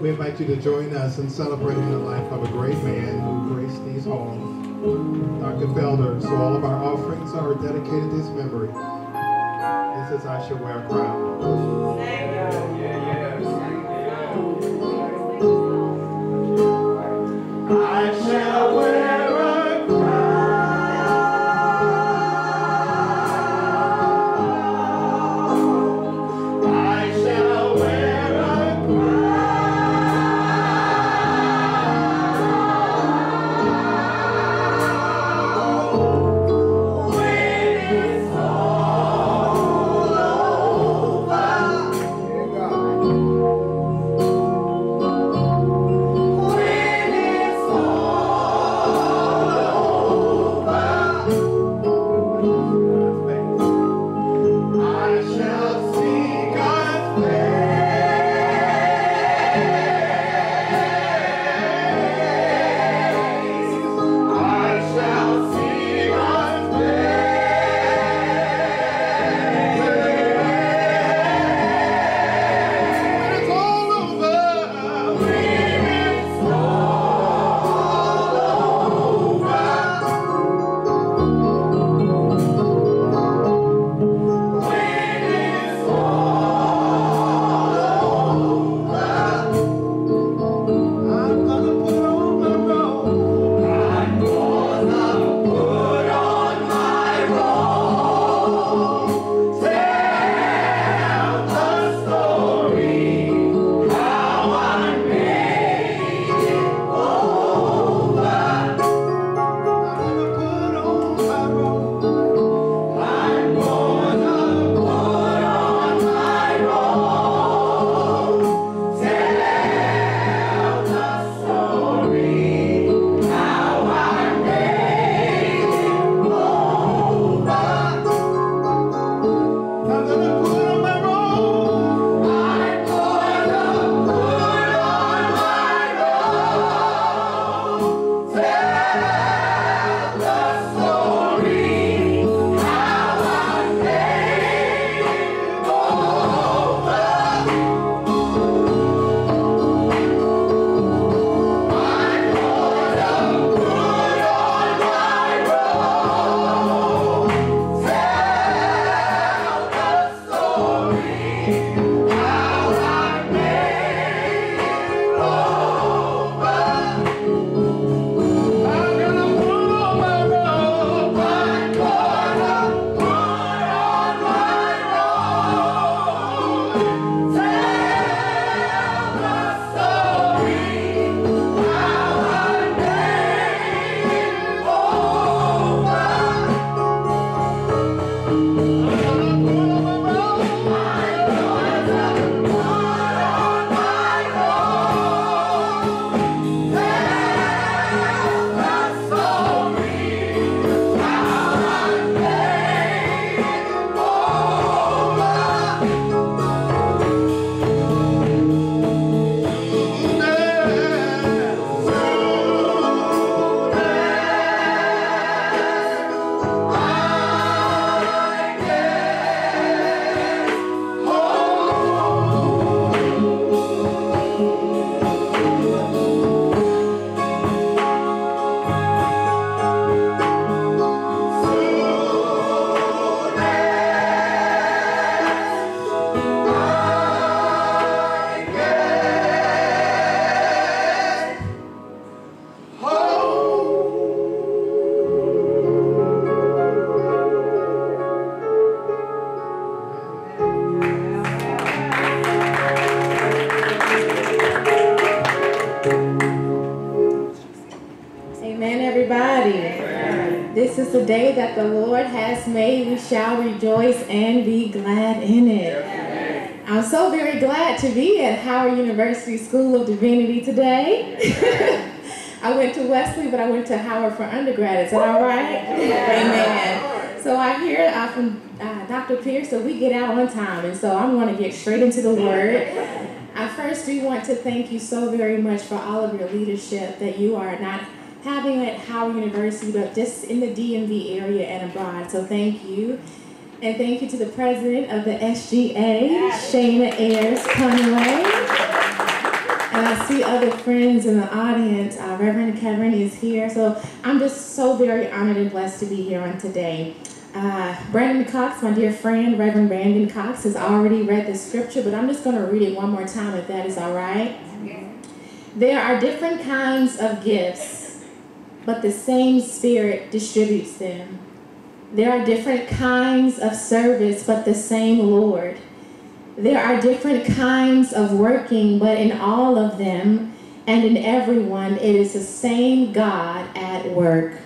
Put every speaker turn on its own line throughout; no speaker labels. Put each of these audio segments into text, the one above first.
We invite you to join us in celebrating the life of a great man who graced these halls, Dr. Felder. So all of our offerings are dedicated to his memory. This is I Shall Wear a Crown. I shall wear a crown.
This is the day that the Lord has made. We shall rejoice and be glad in it. I'm so very glad to be at Howard University School of Divinity today. I went to Wesley, but I went to Howard for undergrad. Is that all right? Amen. So I hear from Dr. Pierce that we get out on time, and so I'm going to get straight into the Word. I first do want to thank you so very much for all of your leadership that you are not having at Howard University, but just in the DMV area and abroad. So thank you. And thank you to the president of the SGA, Shayna Ayers Conway. And I see other friends in the audience. Reverend Kevin is here. So I'm just so very honored and blessed to be here on today. Brandon Cox, my dear friend, Reverend Brandon Cox, has already read the scripture, but I'm just going to read it one more time if that is all right. There are different kinds of gifts, but the same Spirit distributes them. There are different kinds of service, but the same Lord. There are different kinds of working, but in all of them and in everyone, it is the same God at work.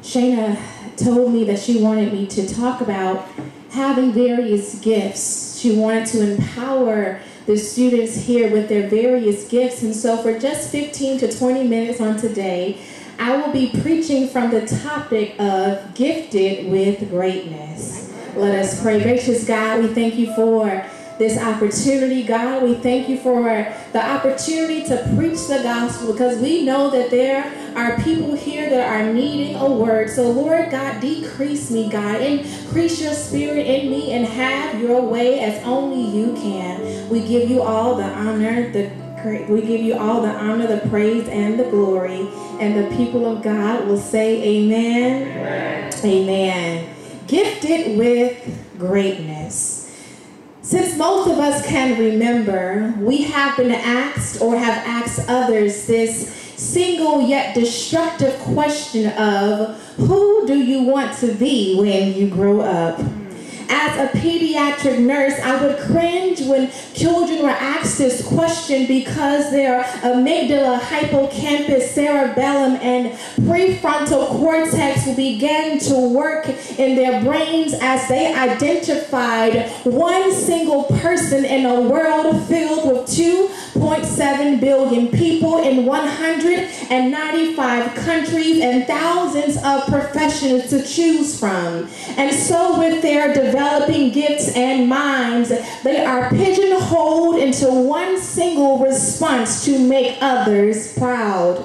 Shayna told me that she wanted me to talk about having various gifts. She wanted to empower the students here with their various gifts. And so for just 15 to 20 minutes on today, I will be preaching from the topic of gifted with greatness. Let us pray. Gracious God, we thank you for this opportunity, God. We thank you for the opportunity to preach the gospel, because we know that there are people here that are needing a word. So Lord God, decrease me, God. Increase your Spirit in me and have your way as only you can. We give you all the honor, the praise, and the glory. And the people of God will say amen. Amen. Amen. Gifted with greatness. Since most of us can remember, we have been asked or have asked others this single yet destructive question of, who do you want to be when you grow up? As a pediatric nurse, I would cringe when children were asked this question, because their amygdala, hippocampus, cerebellum, and prefrontal cortex began to work in their brains as they identified one single person in a world filled with 2.7 billion people in 195 countries and thousands of professions to choose from. And so with their developing gifts and minds, they are pigeonholed into one single response to make others proud.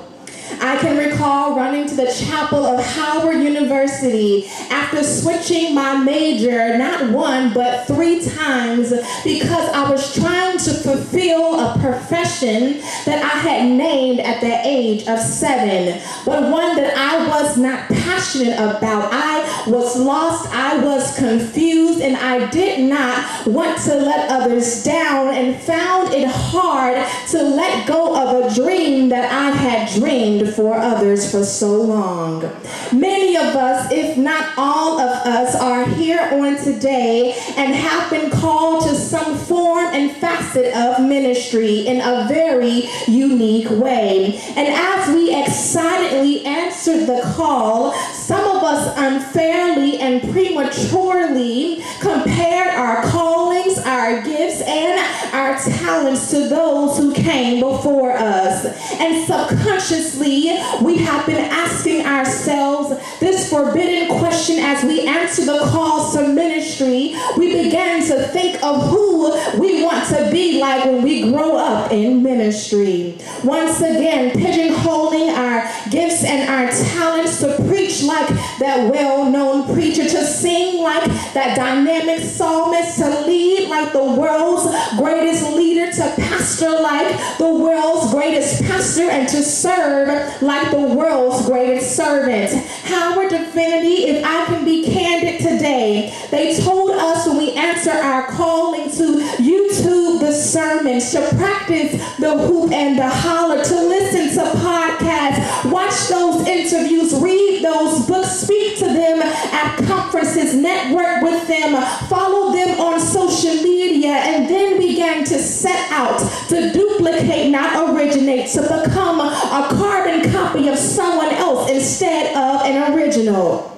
I can recall running to the chapel of Howard University after switching my major not one but 3 times, because I was trying to fulfill a profession that I had named at the age of 7, but one that I was not passionate about. I was lost, I was confused, and I did not want to let others down, and found it hard to let go of a dream that I had dreamed for others for so long. Many of us, if not all of us, are here on today and have been called to some form and facet of ministry in a very unique way. And as we excitedly answered the call, some of us unfairly and prematurely compared our callings, our gifts, and our talents to those who came before us. And subconsciously, we have been asking ourselves this forbidden question as we answer the calls to ministry. We began to think of who we want to be like when we grow up in ministry. Once again, pigeonholing our gifts and our talents to preach like that well-known preacher, to sing like that dynamic psalmist, to lead like the world's greatest leader, to pastor like the world's greatest pastor, and to serve like the world's greatest servant. Howard Divinity, if I can be candid today, they told us when we answer our calling to YouTube the sermons, to practice the hoop and the holler, to listen to podcasts, watch those interviews, read those books, speak to them at conferences, network with them, follow them on social media, and then began to set out to duplicate, not originate, to become a carbon copy of someone else instead of an original.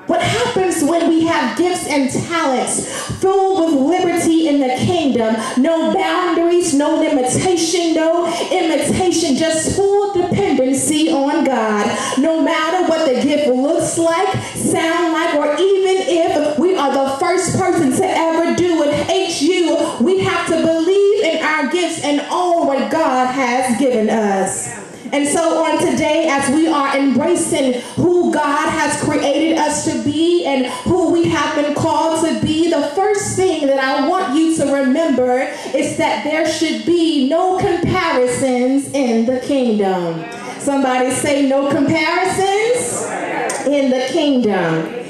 What happens when we have gifts and talents filled with liberty in the kingdom? No boundaries, no limitation, no imitation, just full dependency on God. No matter what the gift looks like, sound like, or even if we are the first person to ever do it, HU, we have to believe in our gifts and own what God has given us. And so on today, as we are embracing who God has created us to be and who we have been called to be, the first thing thing that I want you to remember is that there should be no comparisons in the kingdom. Somebody say no comparisons in the kingdom.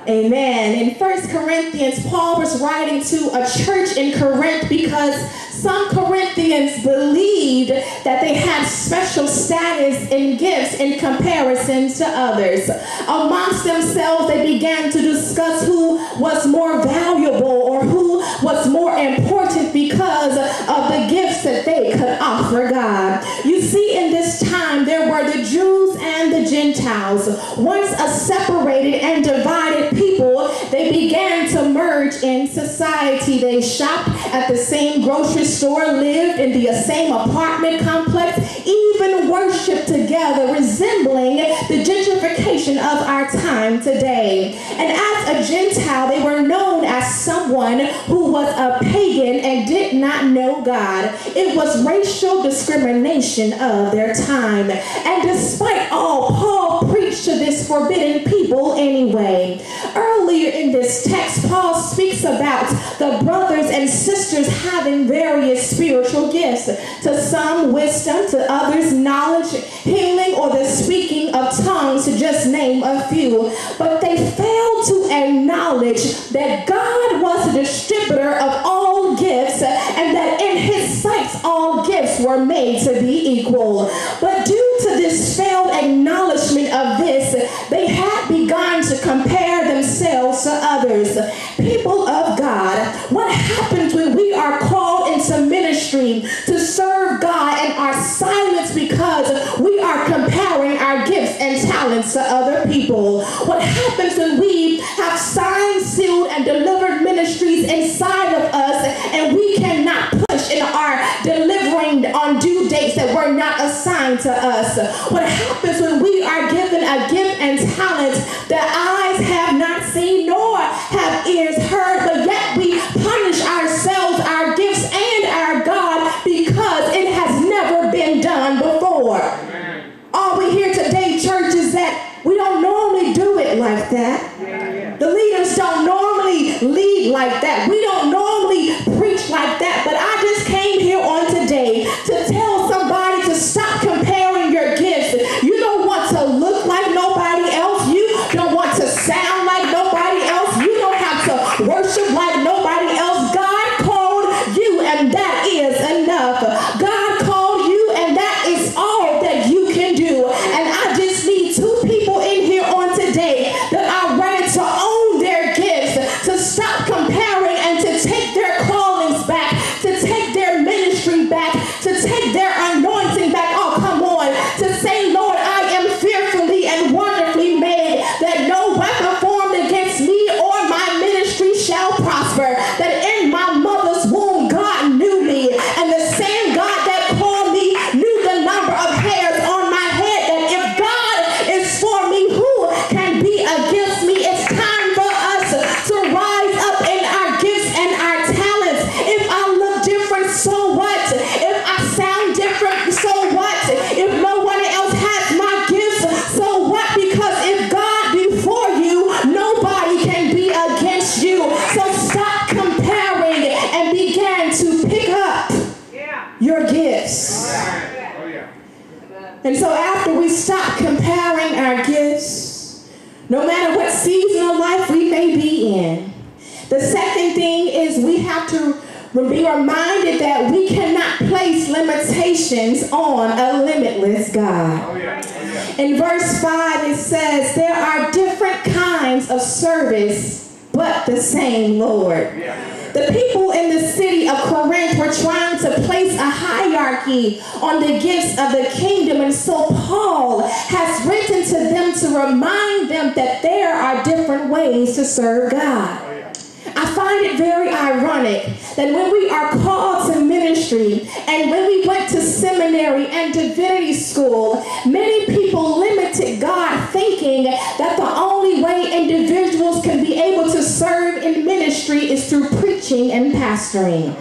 Amen. In 1 Corinthians, Paul was writing to a church in Corinth because some Corinthians believed that they had special status and gifts in comparison to others. Amongst themselves, they began to discuss who was more valuable or who was more important because of the gifts that they could offer God. You see, in this time, there were the Jews and the Gentiles. Once a separated and divided people, they began to merge in society. They shopped at the same grocery store, lived in the same apartment complex, even worshiped together, resembling the gentrification of our time today. And as a Gentile, they were known as someone who was a pagan and did not know God. It was racial discrimination of their time. And despite all, Paul preached to this forbidden people anyway. Earlier in this text, Paul speaks about the brothers and sisters having various spiritual gifts. To some, wisdom, to others, knowledge, healing, or the speaking of tongues, to just name a few. But they failed to acknowledge that God was the distributor of all gifts and that in his sight all gifts were made to be equal. But due to this failed acknowledgement of this, they had begun to compare themselves to others. People of God, what happens when we are called into ministry to serve God and are silenced because we are comparing our gifts and talents to other people? What happens when we have signed, sealed, and delivered ministries inside of us and we cannot push in our delivering on due dates that were not assigned to us? What happens when we are given a gift and talent that eyes have not seen nor have ears heard, but yet we punish ourselves, our gifts, and our God because it has never been done before? Amen. All we hear today, church, is that we don't normally do it like that. The leaders don't normally lead like that. We don't normally preach like that. But I just came here on today to tell somebody to stop comparing your gifts. You don't want to look like nobody else. You don't want to sound like nobody else. You don't have to worship like nobody else. God called you, and that is enough. God called you, and that is all that you can do. And I just need two people in here on today that are ready to own their gifts, to stop comparing and to take their callings back, to take their ministry back, to take their anointing back. Oh, come on. To say, Lord, I am fearfully and wonderfully made, that no weapon formed against me or my ministry shall prosper, that in my mother's womb God knew me, and the same God that called me knew the number of hairs on my head, that if God is for me, who can be against me? It's time for us to rise up in our gifts and our talents. If I look different, so what? If I sound different, so what? If no one else has my gifts, so what? Because if God be for you, nobody can be against you. So stop comparing and begin to pick up your gifts. And so after we stop comparing our gifts, no matter what season of life we may be in, the second thing is we have to be reminded that we cannot place limitations on a limitless God. In verse 5 it says, there are different kinds of service, but the same Lord. The people in the city of Corinth were trying to place a hierarchy on the gifts of the kingdom, and so Paul has written to them to remind them that there are different ways to serve God. I find it very ironic that when we are called to ministry and when we went to seminary and divinity school, many people limited God, thinking that the only way individuals can be able to serve in ministry is through preaching and pastoring.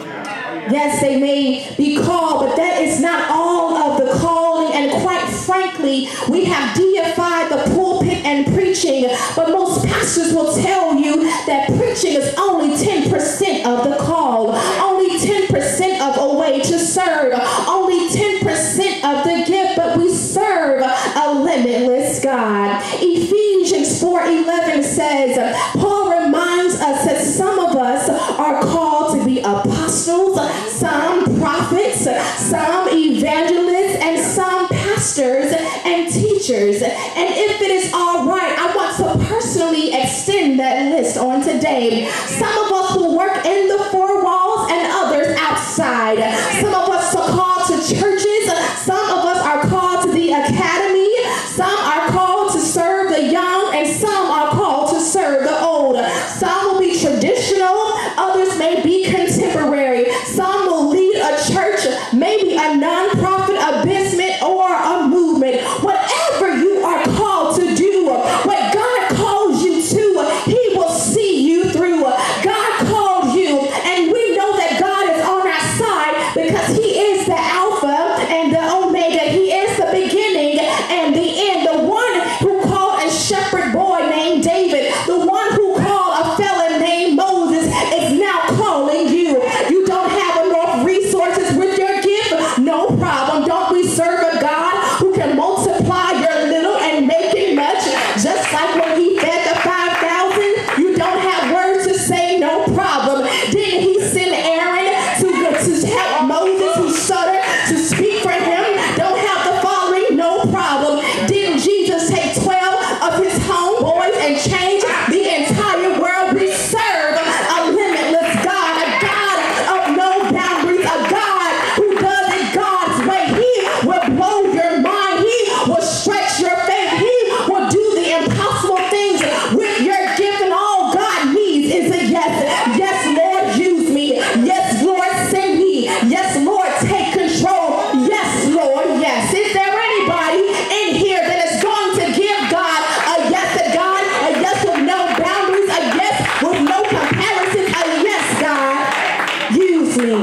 Yes, they may be called, but that is not all of the calling. And quite frankly, we have deified the pulpit and preaching, but most pastors will tell you that preaching is only 10% of the call, only 10% of a way to serve, only 10% of the gift, but we serve a limitless God. Ephesians 4:11 says, Paul reminds us that some of us are called to be apostles, some prophets, some evangelists, and some pastors and teachers. And if it is all right, I want to personally extend that list on today. Some of us will work in the four walls and others outside. Some of us are called to churches. Some of us are called to the academy. Some are called to serve the young, and some are called to serve the old. Some will be traditional. Others may be contemporary. Some will lead a church, maybe a non-profit, a business, or a movement. Whatever you are called to do, what God calls you to, He will see you through. God called you, and we know that God is on our side because He is the Alpha and the Omega. He is the beginning and the end. The one who called a shepherd boy named David, the one who called a felon named Moses, is now calling you. You don't have enough resources with your gift? No problem. Don't we serve a God who can multiply your little and make it much? Just like when He fed the 5,000, you don't have words to say, no problem. Didn't He send Aaron to help Moses who stuttered to speak for Him? Don't have the following? No problem. Didn't Jesus take 12 of His homeboys and change the entire world? We serve a limitless God, a God of no boundaries, a God who does it God's way. He will blow your mind. He will stretch your faith. He will do the impossible things with your gift, and all God needs is a yes. Yes, Lord, use me. Yes, Lord, send me. Yes, Lord, take control. Yes, Lord, yes. Is there anybody in here that is going to give God a yes to God, a yes with no boundaries, a yes with no comparison, a yes, God, use me.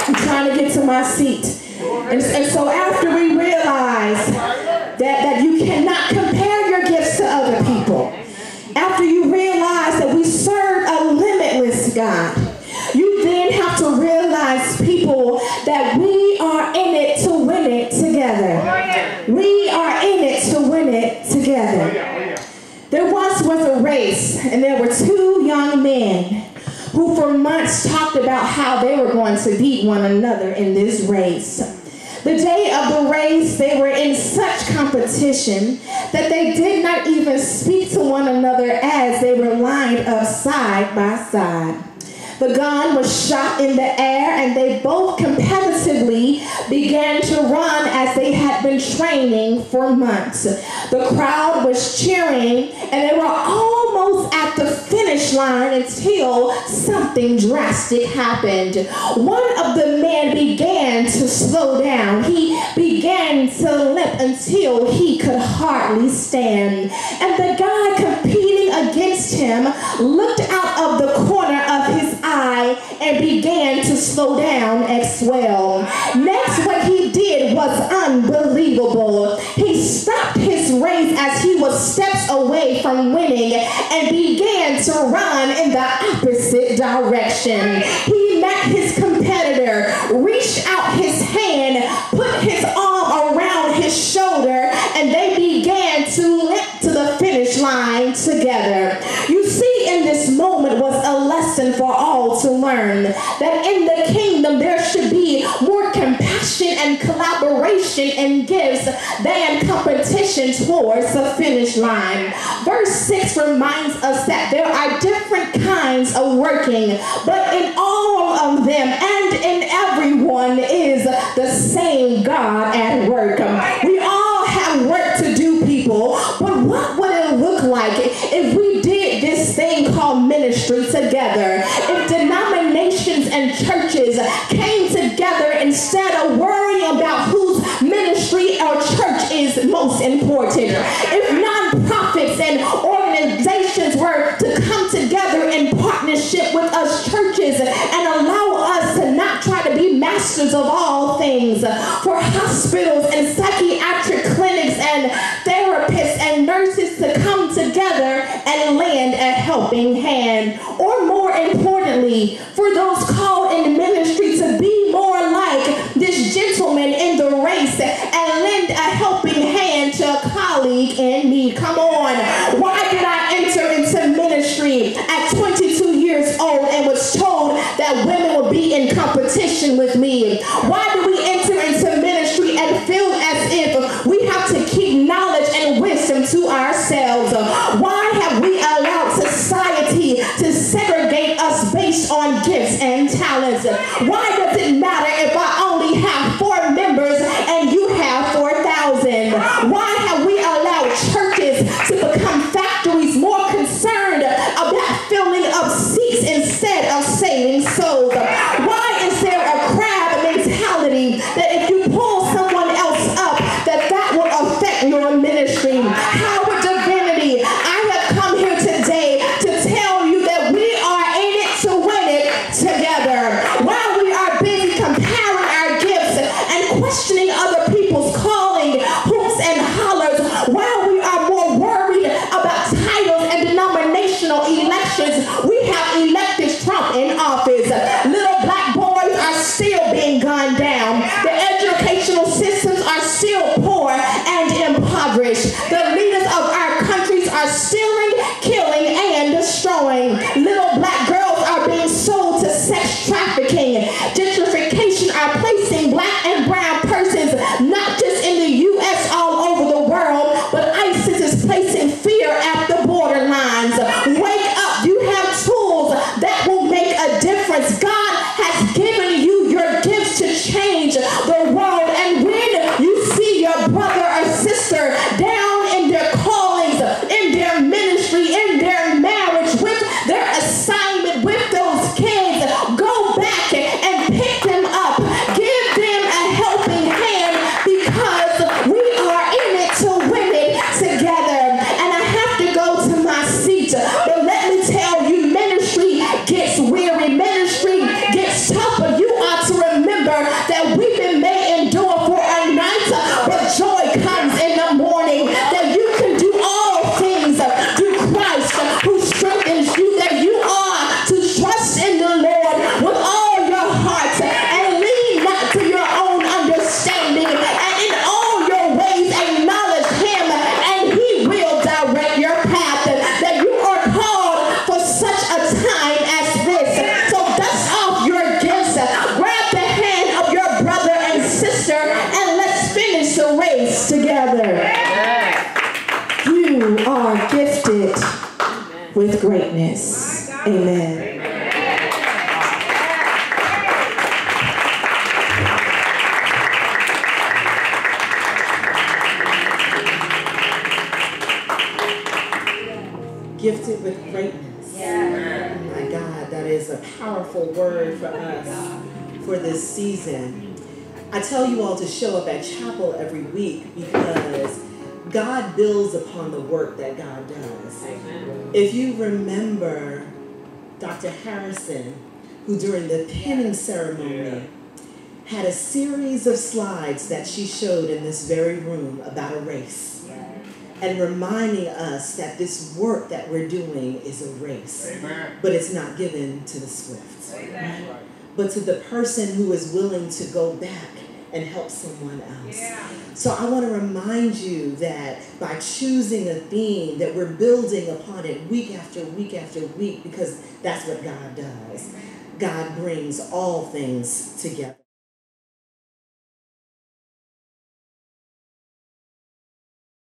I'm trying to get to my seat. And so after we realize that you cannot compare your gifts to other people, after you realize that we serve a limitless God, you then have to realize, people, that we are in it to win it together. We are in it to win it together. There once was a race, and there were two young men who for months talked about how they were going to beat one another in this race. The day of the race, they were in such competition that they did not even speak to one another as they were lined up side by side. The gun was shot in the air, and they both competitively began to run as they had been training for months. The crowd was cheering, and they were almost at the finish line until something drastic happened. One of the men began to slow down. He began to limp until he could hardly stand. And the guy competing against him looked out of the corner of his eye and began to slow down as well. Next, what he did was unbelievable. He stopped his race as he was steps away from winning and began to run in the opposite direction. He met his competitor, reached out his hand, put his arm around his shoulder, and they began to limp to the finish line together. You see, in this moment was a lesson for all to learn, that in the kingdom there should be more compassion and collaboration and gifts than competition towards the finish line. Verse 6 reminds us that there are different kinds of working, but in all of them and in everyone is the same God at work. We all have work to do, people, but what would it look like if we did this thing called ministry together? If denominations and churches came together instead of worrying about whose ministry or church is most important. If nonprofits and organizations were to come together in partnership with us churches and allow us to not try doctors of all things, for hospitals and psychiatric clinics and therapists and nurses to come together and lend a helping hand. Or more importantly, for those called in ministry to be more like this gentleman in the race and lend a helping hand to a colleague in need. Come on. Why did I enter into ministry at 22 years old and was told that women would be in competition with me? Why do we enter into ministry and feel as if we have to keep knowledge and wisdom to ourselves? Why have we allowed society to segregate us based on gifts and talents? Why does it matter if I only have 4 members and you have 4,000? Why have we allowed churches to become factories more concerned about filling up seats instead of saving souls? Why is there a crab mentality that if you pull someone else up, that will affect your ministry? Howard Divinity, I have come here today to tell you that we are in it to win it together. While we are busy comparing our gifts and questioning other people's calling, hoops and hollers, while we are more worried about titles and denominational elections, we have elected Trump in office. Little black boys are still being gunned down. The educational systems are still poor and impoverished. The leaders of our countries are stealing, killing, and destroying. Little black girls are being sold to sex trafficking. Gentrification are placing black and brown persons not just in the U.S. all over the world, but ISIS is placing fear at the borderlines. Wake up, you have tools that will make a difference. God has given you your gifts to change the world, and when you see your brother or sister down in their callings, in their ministry, in their marriage, with their assignment, with those kids, go back and pick them up. Give them a helping hand, because we are in it to win it together. And I have to go to my seat, but let me tell you, ministry gets weary, ministry gets tough, but you ought to remember that we've may endure for a night, but joy comes in the morning. That you can do all things through Christ who strengthens you. That you are to trust in the Lord with all your heart and lean not to your own understanding, and in all your ways acknowledge Him and He will direct your path. That you are called for such a time as this. So dust off your gifts, grab the hand of your brother and sister, and let's finish the race together. You are gifted with greatness. Amen. Gifted with greatness. Oh my God, that is a powerful word for us for this season. I tell you all to show up at chapel every week because God builds upon the work that God does. If you remember Dr. Harrison, who during the pinning ceremony had a series of slides that she showed in this very room about a race. And reminding us that this work that we're doing is a race. Amen. But it's not given to the swift. Amen. Right? But to the person who is willing to go back and help someone else. Yeah. So I want to remind you that by choosing a theme, that we're building upon it week after week after week, because that's what God does. God brings all things together.